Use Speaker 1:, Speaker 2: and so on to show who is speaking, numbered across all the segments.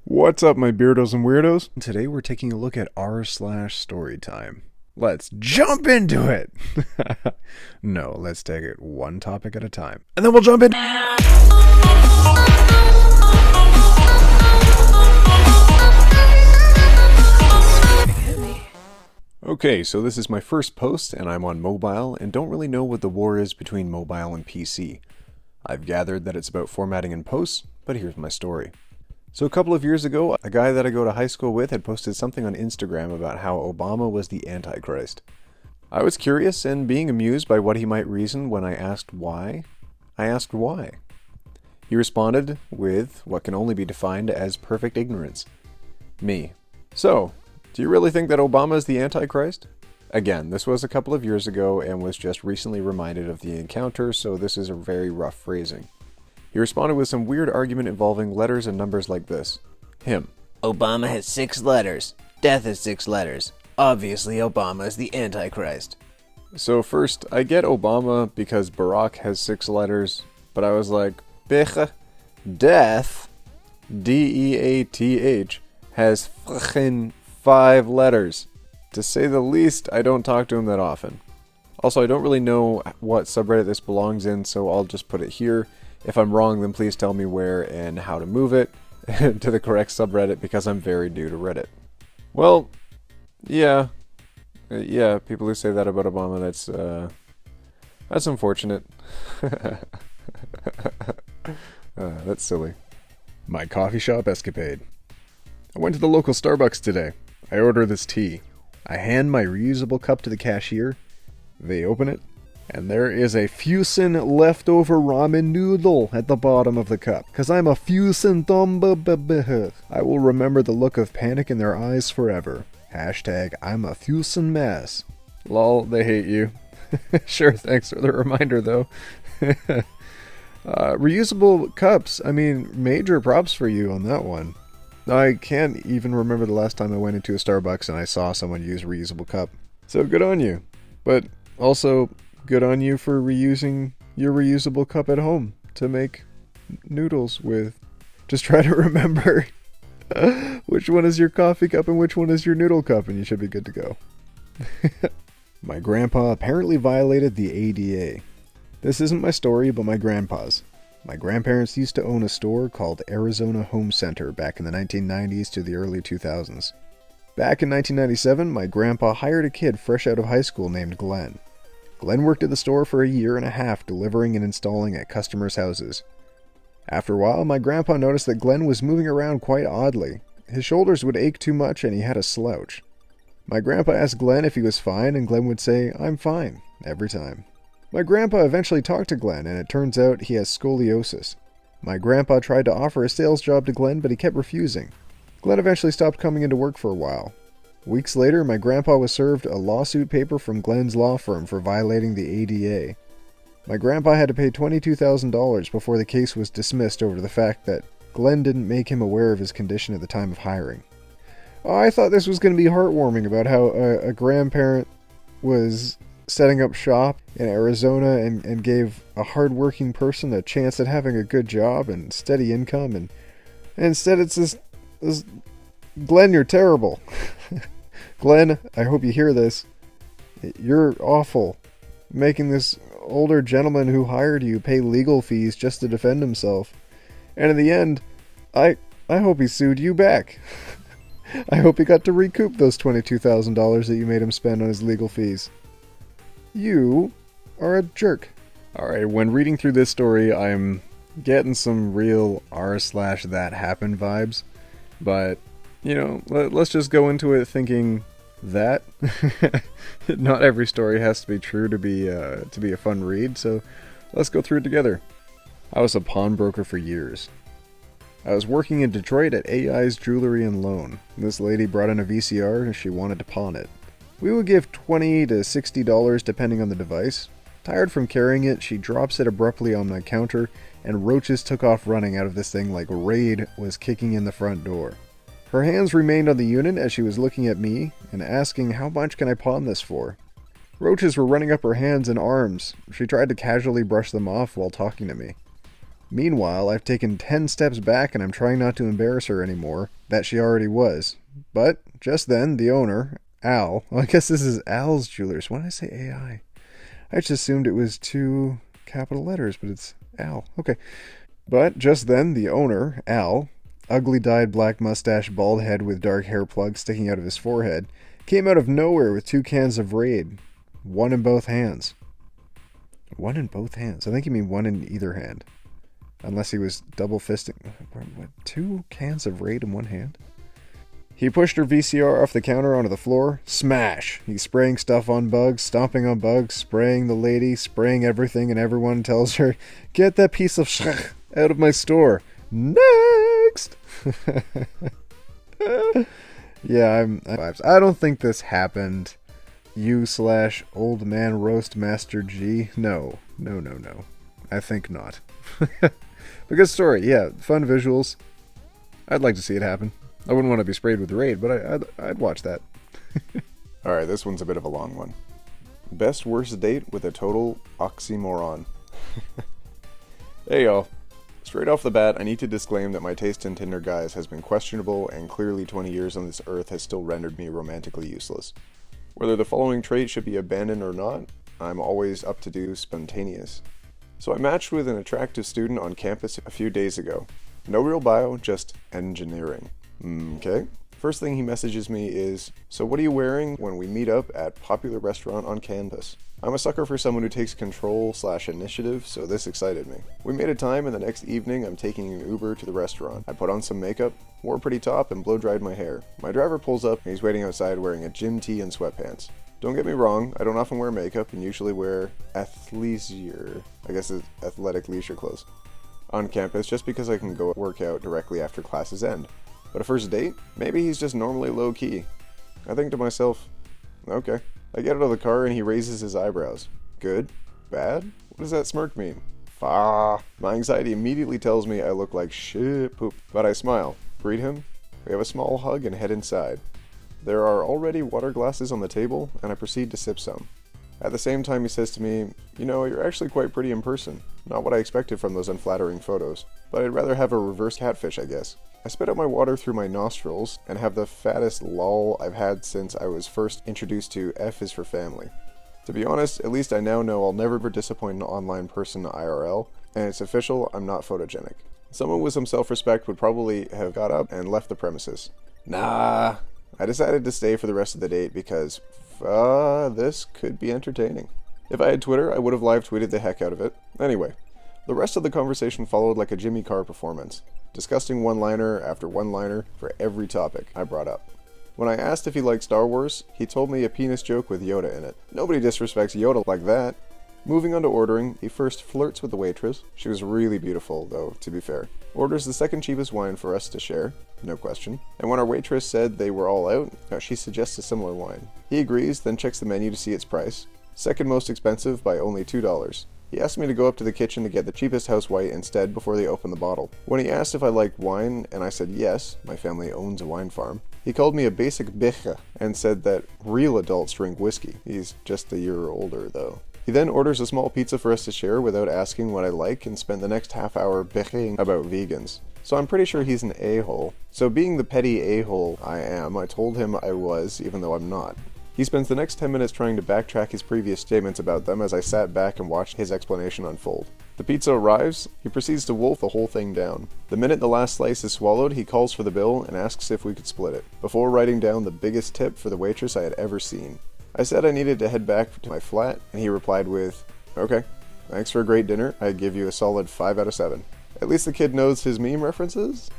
Speaker 1: What's up, my Beardos and Weirdos? Today we're taking a look at r/StoryTime. Let's jump into it! No, let's take it one topic at a time. And then we'll jump in! Okay, so this is my first post, and I'm on mobile, and don't really know what the war is between mobile and PC. I've gathered that it's about formatting and posts, but here's my story. So a couple of years ago, a guy that I go to high school with had posted something on Instagram about how Obama was the Antichrist. I was curious and being amused by what he might reason when I asked why. I asked why. He responded with what can only be defined as perfect ignorance. Me. So, do you really think that Obama is the Antichrist? Again, this was a couple of years ago and was just recently reminded of the encounter, so this is a very rough phrasing. He responded with some weird argument involving letters and numbers like this. Him.
Speaker 2: Obama has 6 letters. Death has 6 letters. Obviously, Obama is the Antichrist.
Speaker 1: So first, I get Obama because Barack has 6 letters, but I was like, Bech, death, D-E-A-T-H, has fucking 5 letters. To say the least, I don't talk to him that often. Also, I don't really know what subreddit this belongs in, so I'll just put it here. If I'm wrong, then please tell me where and how to move it to the correct subreddit because I'm very new to Reddit. Well, yeah, people who say that about Obama, that's unfortunate. That's silly. My coffee shop escapade. I went to the local Starbucks today. I order this tea. I hand my reusable cup to the cashier. They open it. And there is a Fusin leftover ramen noodle at the bottom of the cup. Cause I'm a Fusin dumb. I will remember the look of panic in their eyes forever. Hashtag I'm a Fusin mess. Lol, they hate you. Sure, thanks for the reminder though. Reusable cups, I mean, major props for you on that one. I can't even remember the last time I went into a Starbucks and I saw someone use a reusable cup. So good on you. But also, good on you for reusing your reusable cup at home to make noodles with. Just try to remember which one is your coffee cup and which one is your noodle cup, and you should be good to go. My grandpa apparently violated the ADA. This isn't my story, but my grandpa's. My grandparents used to own a store called Arizona Home Center back in the 1990s to the early 2000s. Back in 1997, my grandpa hired a kid fresh out of high school named Glenn. Glenn worked at the store for a year and a half delivering and installing at customers' houses. After a while, my grandpa noticed that Glenn was moving around quite oddly. His shoulders would ache too much and he had a slouch. My grandpa asked Glenn if he was fine and Glenn would say, "I'm fine," every time. My grandpa eventually talked to Glenn and it turns out he has scoliosis. My grandpa tried to offer a sales job to Glenn but he kept refusing. Glenn eventually stopped coming into work for a while. Weeks later, my grandpa was served a lawsuit paper from Glenn's law firm for violating the ADA. My grandpa had to pay $22,000 before the case was dismissed over the fact that Glenn didn't make him aware of his condition at the time of hiring. Oh, I thought this was going to be heartwarming about how a grandparent was setting up shop in Arizona and gave a hardworking person a chance at having a good job and steady income, and instead it's this Glenn, you're terrible. Glenn, I hope you hear this. You're awful. Making this older gentleman who hired you pay legal fees just to defend himself. And in the end, I hope he sued you back. I hope he got to recoup those $22,000 that you made him spend on his legal fees. You are a jerk. Alright, when reading through this story, I'm getting some real r/ThatHappened vibes. But you know, let's just go into it thinking that not every story has to be true to be a fun read, so let's go through it together. I was a pawnbroker for years. I was working in Detroit at AI's Jewelry and Loan. This lady brought in a VCR and she wanted to pawn it. We would give $20 to $60 depending on the device. Tired from carrying it, she drops it abruptly on my counter and roaches took off running out of this thing like Raid was kicking in the front door. Her hands remained on the unit as she was looking at me and asking, "How much can I pawn this for?" Roaches were running up her hands and arms. She tried to casually brush them off while talking to me. Meanwhile, I've taken 10 steps back and I'm trying not to embarrass her anymore, that she already was. But just then, the owner, Al, well, I guess this is Al's Jewelers. Why did I say AI? I just assumed it was 2 capital letters, but it's Al. Okay. But just then, the owner, Al, ugly dyed black mustache, bald head with dark hair plugs sticking out of his forehead, came out of nowhere with 2 cans of Raid. One in both hands. One in both hands. I think you mean one in either hand. Unless he was double fisting. What, 2 cans of Raid in one hand? He pushed her VCR off the counter onto the floor. Smash! He's spraying stuff on bugs, stomping on bugs, spraying the lady, spraying everything, and everyone tells her, "Get that piece of shit out of my store." Next! Yeah, I don't think this happened. You/old man roast master G. No. I think not. But good story. Yeah, fun visuals. I'd like to see it happen. I wouldn't want to be sprayed with Raid, but I'd watch that. Alright, this one's a bit of a long one. Best worst date with a total oxymoron. Hey y'all. Straight off the bat, I need to disclaim that my taste in Tinder guys has been questionable, and clearly 20 years on this earth has still rendered me romantically useless. Whether the following trait should be abandoned or not, I'm always up to do spontaneous. So I matched with an attractive student on campus a few days ago. No real bio, just engineering. Okay. First thing he messages me is, "So what are you wearing when we meet up at popular restaurant on campus?" I'm a sucker for someone who takes control/initiative, so this excited me. We made a time, and the next evening I'm taking an Uber to the restaurant. I put on some makeup, wore a pretty top, and blow-dried my hair. My driver pulls up, and he's waiting outside wearing a gym tee and sweatpants. Don't get me wrong, I don't often wear makeup and usually wear athleisure, I guess it's athletic leisure clothes, on campus just because I can go work out directly after classes end. But a first date? Maybe he's just normally low-key. I think to myself, okay. I get out of the car and he raises his eyebrows. Good? Bad? What does that smirk mean? My anxiety immediately tells me I look like shit poop. But I smile, greet him, we have a small hug and head inside. There are already water glasses on the table and I proceed to sip some. At the same time he says to me, "You know, you're actually quite pretty in person. Not what I expected from those unflattering photos. But I'd rather have a reverse catfish, I guess." I spit out my water through my nostrils and have the fattest lol I've had since I was first introduced to F is for family. To be honest, at least I now know I'll never disappoint an online person IRL, and it's official, I'm not photogenic. Someone with some self-respect would probably have got up and left the premises. Nah, I decided to stay for the rest of the date because this could be entertaining. If I had Twitter, I would have live tweeted the heck out of it. Anyway, the rest of the conversation followed like a Jimmy Carr performance. Disgusting one-liner after one-liner for every topic I brought up. When I asked if he liked Star Wars, he told me a penis joke with Yoda in it. Nobody disrespects Yoda like that. Moving on to ordering, he first flirts with the waitress. She was really beautiful, though, to be fair. Orders the second cheapest wine for us to share, no question. And when our waitress said they were all out, she suggests a similar wine. He agrees, then checks the menu to see its price. Second most expensive by only $2. He asked me to go up to the kitchen to get the cheapest house white instead before they opened the bottle. When he asked if I liked wine, and I said yes, my family owns a wine farm, he called me a basic bicha and said that real adults drink whiskey. He's just a year older, though. He then orders a small pizza for us to share without asking what I like and spent the next half hour biching about vegans. So I'm pretty sure he's an a-hole. So being the petty a-hole I am, I told him I was, even though I'm not. He spends the next 10 minutes trying to backtrack his previous statements about them as I sat back and watched his explanation unfold. The pizza arrives, he proceeds to wolf the whole thing down. The minute the last slice is swallowed, he calls for the bill and asks if we could split it, before writing down the biggest tip for the waitress I had ever seen. I said I needed to head back to my flat, and he replied with, "Okay, thanks for a great dinner, I'd give you a solid 5 out of 7. At least the kid knows his meme references?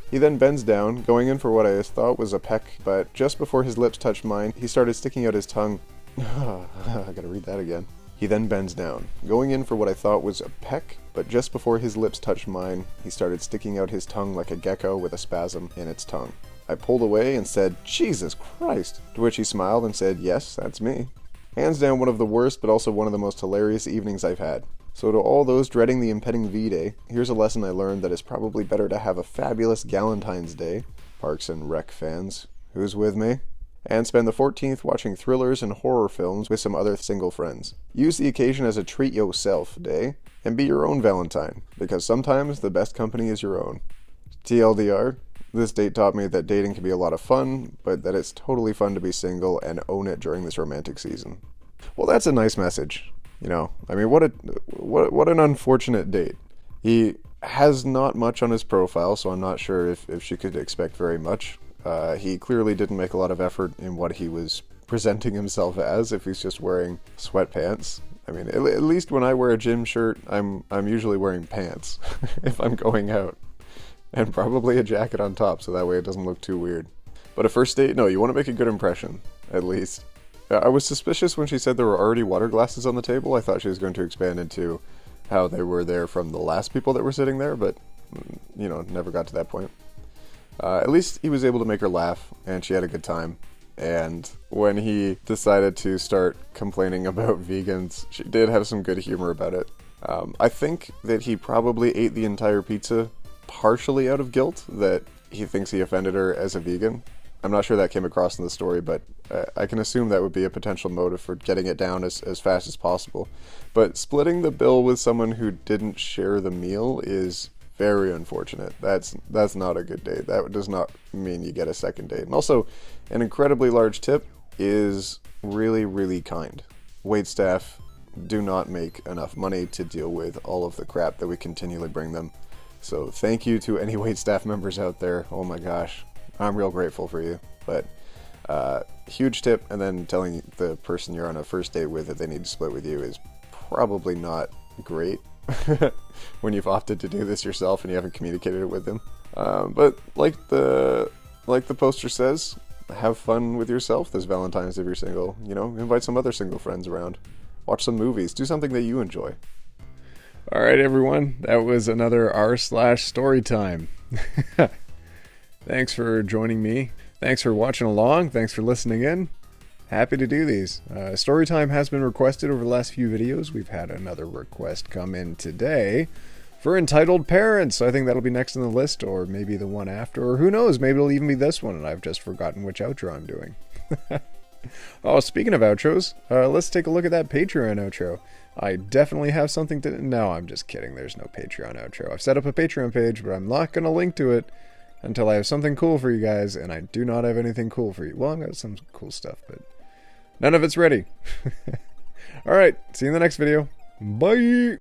Speaker 1: He then bends down, going in for what I thought was a peck, but just before his lips touched mine, he started sticking out his tongue. I gotta read that again. He then bends down, going in for what I thought was a peck, but just before his lips touched mine, he started sticking out his tongue like a gecko with a spasm in its tongue. I pulled away and said, "Jesus Christ," to which he smiled and said, "Yes, that's me." Hands down one of the worst, but also one of the most hilarious evenings I've had. So to all those dreading the impending V-Day, here's a lesson I learned that it's probably better to have a fabulous Galentine's Day, Parks and Rec fans, who's with me? And spend the 14th watching thrillers and horror films with some other single friends. Use the occasion as a treat yourself day, and be your own Valentine, because sometimes the best company is your own. TLDR, this date taught me that dating can be a lot of fun, but that it's totally fun to be single and own it during this romantic season. Well, that's a nice message. You know, I mean, what an unfortunate date. He has not much on his profile, so I'm not sure if she could expect very much. He clearly didn't make a lot of effort in what he was presenting himself as if he's just wearing sweatpants. I mean, at least when I wear a gym shirt, I'm usually wearing pants if I'm going out. And probably a jacket on top, so that way it doesn't look too weird. But a first date, no, you want to make a good impression, at least. I was suspicious when she said there were already water glasses on the table. I thought she was going to expand into how they were there from the last people that were sitting there, but, you know, never got to that point. At least he was able to make her laugh, and she had a good time. And when he decided to start complaining about vegans, she did have some good humor about it. I think that he probably ate the entire pizza partially out of guilt that he thinks he offended her as a vegan. I'm not sure that came across in the story, but I can assume that would be a potential motive for getting it down as fast as possible. But splitting the bill with someone who didn't share the meal is very unfortunate. That's not a good date. That does not mean you get a second date. And also, an incredibly large tip is really, really kind. Waitstaff do not make enough money to deal with all of the crap that we continually bring them. So thank you to any waitstaff members out there. Oh my gosh. I'm real grateful for you, but huge tip, and then telling the person you're on a first date with that they need to split with you is probably not great when you've opted to do this yourself and you haven't communicated it with them. But like the poster says, have fun with yourself this Valentine's if you're single. You know, invite some other single friends around. Watch some movies. Do something that you enjoy. All right, everyone. That was another r/storytime. Thanks for joining me. Thanks for watching along. Thanks for listening in. Happy to do these. Storytime has been requested over the last few videos. We've had another request come in today for entitled parents. I think that'll be next on the list, or maybe the one after, or who knows, maybe it'll even be this one, and I've just forgotten which outro I'm doing. Oh, speaking of outros, let's take a look at that Patreon outro. I definitely have something to... No, I'm just kidding. There's no Patreon outro. I've set up a Patreon page, but I'm not going to link to it until I have something cool for you guys, and I do not have anything cool for you. Well, I've got some cool stuff, but none of it's ready. Alright, see you in the next video. Bye!